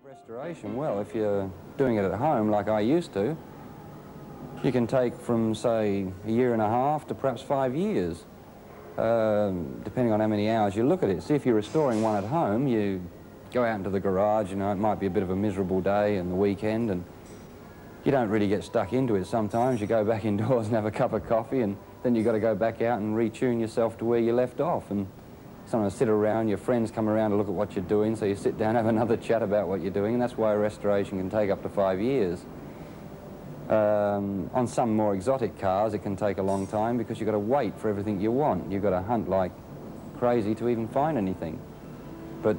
Restoration, well, if you're doing it at home like I used to, you can take from, say, a year and a half to perhaps 5 years, depending on how many hours you look at it. See, if you're restoring one at home, you go out into the garage, you know, it might be a bit of a miserable day and the weekend, and you don't really get stuck into it sometimes. You go back indoors and have a cup of coffee, and then you've got to go back out and retune yourself to where you left off. And sometimes sit around, your friends come around to look at what you're doing, so you sit down, have another chat about what you're doing, and that's why restoration can take up to 5 years. On some more exotic cars, it can take a long time because you've got to wait for everything you want. You've got to hunt like crazy to even find anything. But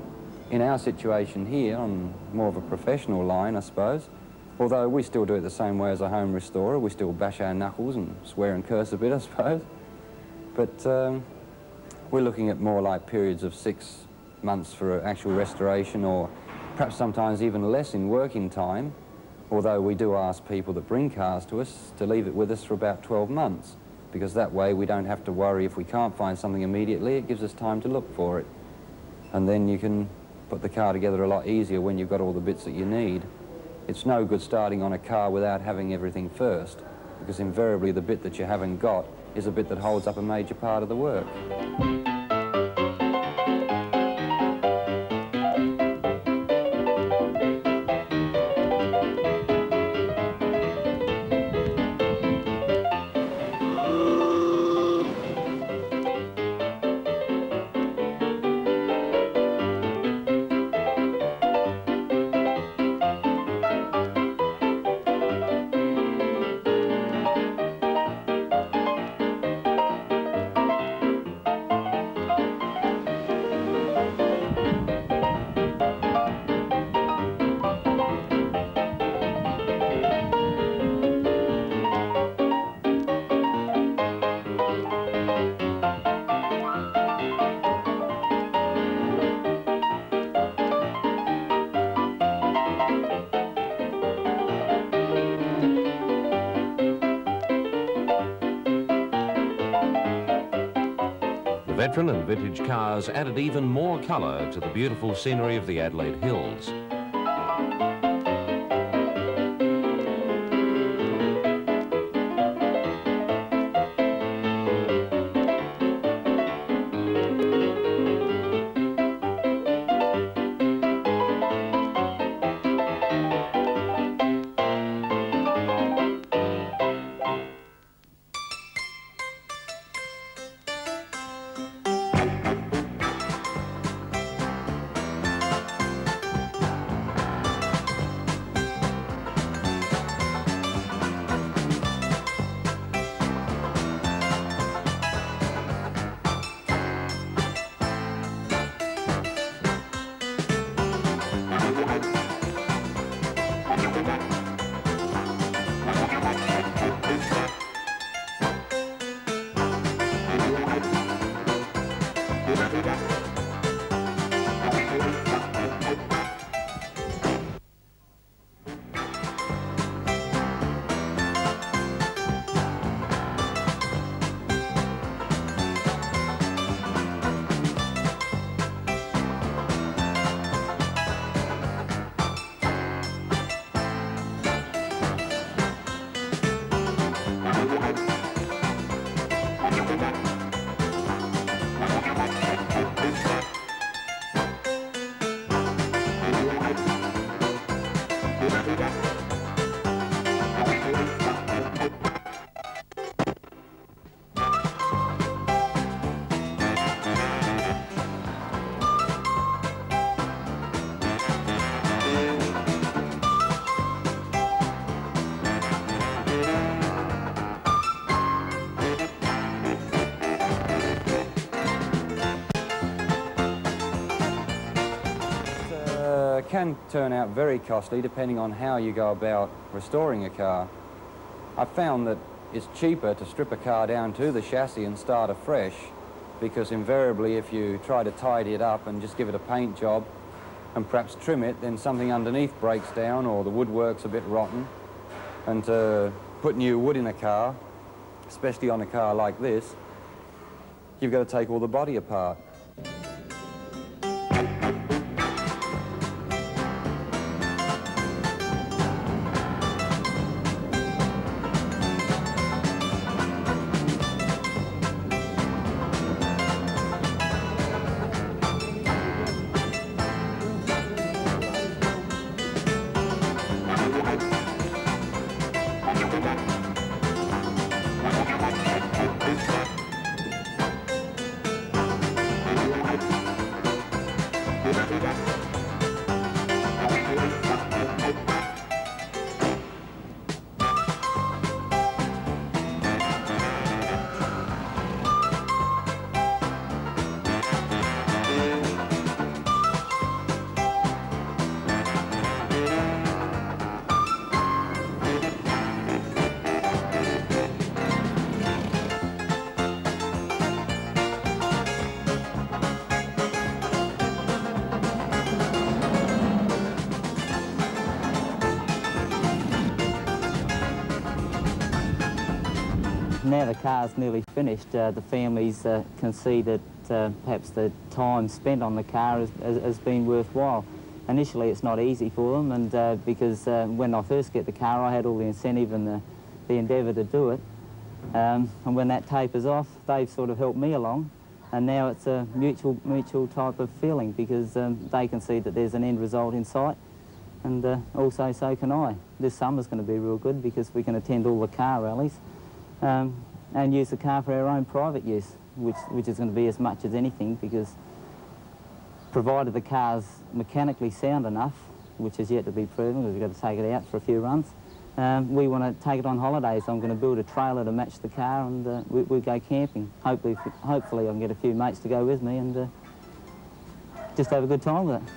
in our situation here, on more of a professional line, I suppose, although we still do it the same way as a home restorer, we still bash our knuckles and swear and curse a bit, I suppose. But we're looking at more like periods of 6 months for actual restoration, or perhaps sometimes even less in working time, although we do ask people that bring cars to us to leave it with us for about 12 months, because that way we don't have to worry if we can't find something immediately. It gives us time to look for it. And then you can put the car together a lot easier when you've got all the bits that you need. It's no good starting on a car without having everything first, because invariably the bit that you haven't got is a bit that holds up a major part of the work. Veteran and vintage cars added even more colour to the beautiful scenery of the Adelaide Hills. Can turn out very costly depending on how you go about restoring a car. I've found that it's cheaper to strip a car down to the chassis and start afresh, because invariably if you try to tidy it up and just give it a paint job and perhaps trim it, then something underneath breaks down or the woodwork's a bit rotten. And to put new wood in a car, especially on a car like this, you've got to take all the body apart. now the car's nearly finished, the families can see that perhaps the time spent on the car has been worthwhile. Initially it's not easy for them, and because when I first get the car I had all the incentive and the endeavour to do it, and when that tapers off they've sort of helped me along, and now it's a mutual type of feeling, because they can see that there's an end result in sight, and also so can I. This summer's going to be real good because we can attend all the car rallies and use the car for our own private use, which is going to be as much as anything, because provided the car's mechanically sound enough, which is yet to be proven because we've got to take it out for a few runs, we want to take it on holiday, so I'm going to build a trailer to match the car, and we go camping. Hopefully I can get a few mates to go with me and just have a good time with it.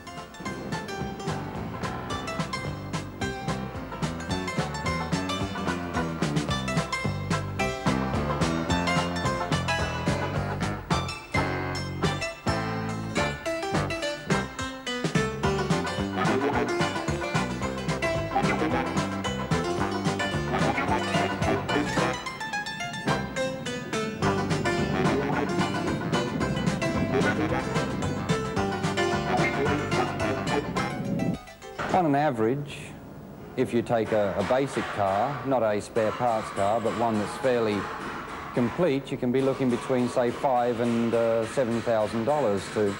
On an average, if you take a basic car, not a spare parts car, but one that's fairly complete, you can be looking between, say, $5,000 and $7,000 to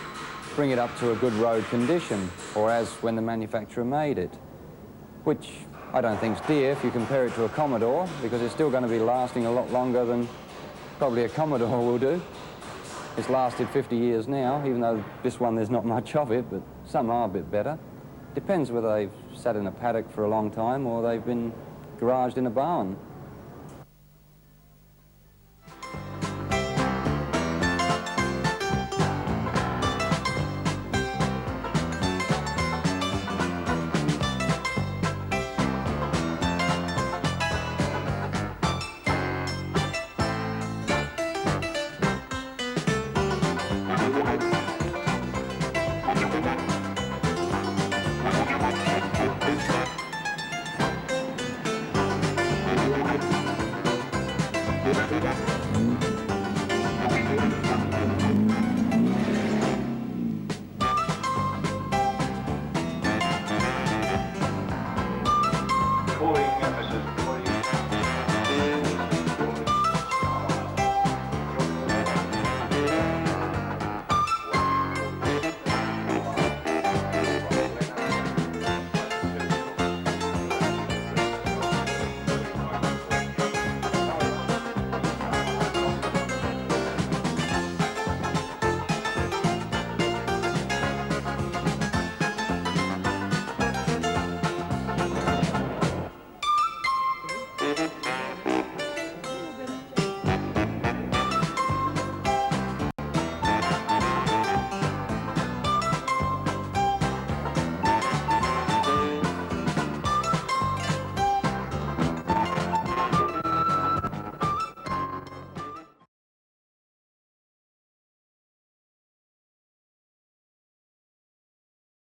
bring it up to a good road condition, or as when the manufacturer made it, which I don't think's dear if you compare it to a Commodore, because it's still going to be lasting a lot longer than probably a Commodore will do. It's lasted 50 years now, even though this one there's not much of it, but some are a bit better. Depends whether they've sat in a paddock for a long time or they've been garaged in a barn.